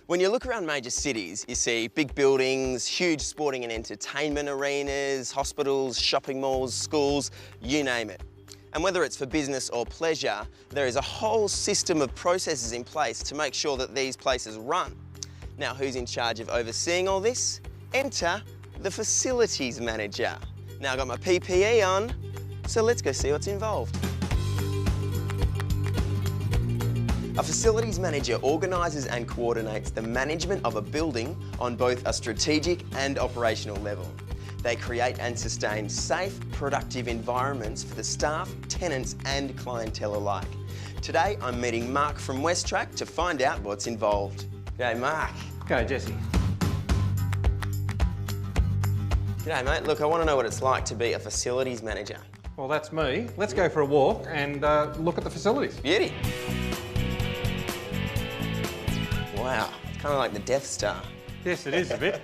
When you look around major cities, you see big buildings, huge sporting and entertainment arenas, hospitals, shopping malls, schools, you name it. And whether it's for business or pleasure, there is a whole system of processes in place to make sure that these places run. Now, who's in charge of overseeing all this? Enter the facilities manager. Now, I've got my PPE on, so let's go see what's involved. A facilities manager organises and coordinates the management of a building on both a strategic and operational level. They create and sustain safe, productive environments for the staff, tenants and clientele alike. Today, I'm meeting Mark from WestTrac to find out what's involved. G'day, Mark. G'day, Jesse. G'day, mate. Look, I want to know what it's like to be a facilities manager. Well, that's me. Let's go for a walk and look at the facilities. Beauty. Wow, it's kind of like the Death Star. Yes, it is a bit.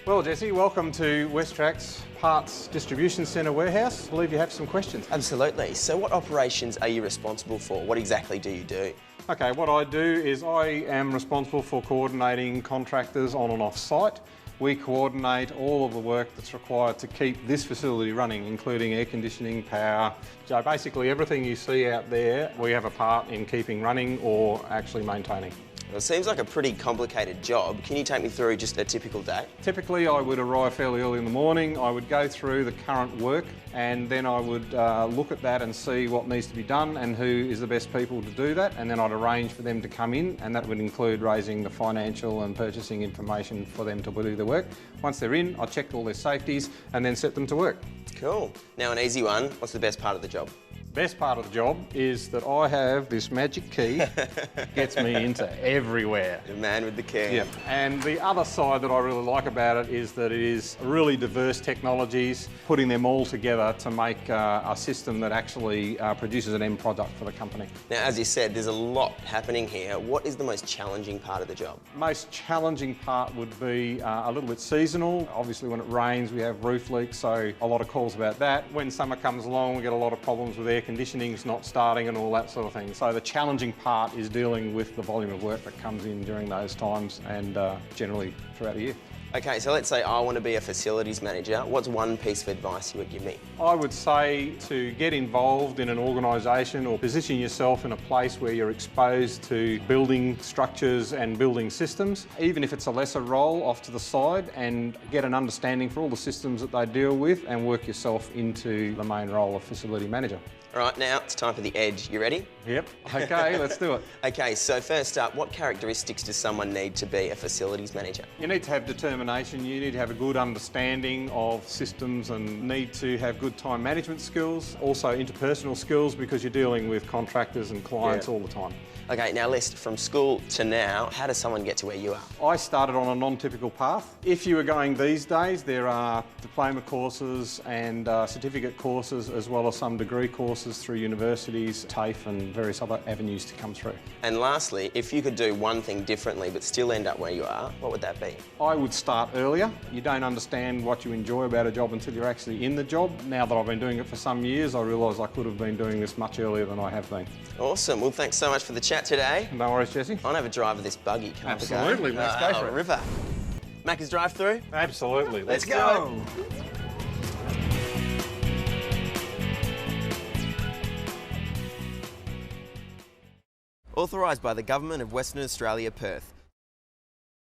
Well, Jesse, welcome to WestTrac's Parts Distribution Centre warehouse. I believe you have some questions. Absolutely. So what operations are you responsible for? What exactly do you do? Okay, what I do is I am responsible for coordinating contractors on and off site. We coordinate all of the work that's required to keep this facility running, including air conditioning, power. So basically everything you see out there, we have a part in keeping running or actually maintaining. Well, it seems like a pretty complicated job. Can you take me through just a typical day? Typically, I would arrive fairly early in the morning. I would go through the current work and then I would look at that and see what needs to be done and who is the best people to do that. And then I'd arrange for them to come in, and that would include raising the financial and purchasing information for them to do the work. Once they're in, I check all their safeties and then set them to work. Cool. Now, an easy one. What's the best part of the job? Best part of the job is that I have this magic key that gets me into everywhere. The man with the key. Yeah. And the other side that I really like about it is that it is really diverse technologies, putting them all together to make a system that actually produces an end product for the company. Now, as you said, there's a lot happening here. What is the most challenging part of the job? Most challenging part would be a little bit seasonal. Obviously, when it rains, we have roof leaks, so a lot of calls about that. When summer comes along, we get a lot of problems with air conditioning's not starting and all that sort of thing. So the challenging part is dealing with the volume of work that comes in during those times and generally throughout the year. Okay, so let's say I want to be a facilities manager. What's one piece of advice you would give me? I would say to get involved in an organisation or position yourself in a place where you're exposed to building structures and building systems, even if it's a lesser role, off to the side, and get an understanding for all the systems that they deal with and work yourself into the main role of facility manager. All right, now it's time for the edge. You ready? Yep. Okay, let's do it. Okay, so first up, what characteristics does someone need to be a facilities manager? You need to have determination, you need to have a good understanding of systems and need to have good time management skills, also interpersonal skills because you're dealing with contractors and clients all the time. Okay, now list from school to now, how does someone get to where you are? I started on a non-typical path. If you were going these days, there are diploma courses and certificate courses as well as some degree courses through universities, TAFE and various other avenues to come through. And lastly, if you could do one thing differently but still end up where you are, what would that be? I would start earlier. You don't understand what you enjoy about a job until you're actually in the job. Now that I've been doing it for some years, I realise I could have been doing this much earlier than I have been. Awesome. Well, thanks so much for the chat today. No worries, Jesse. I want to have a drive of this buggy. Can Absolutely. Let's go for it. River. Macca's drive-through? Absolutely. Let's go. Authorised by the Government of Western Australia, Perth.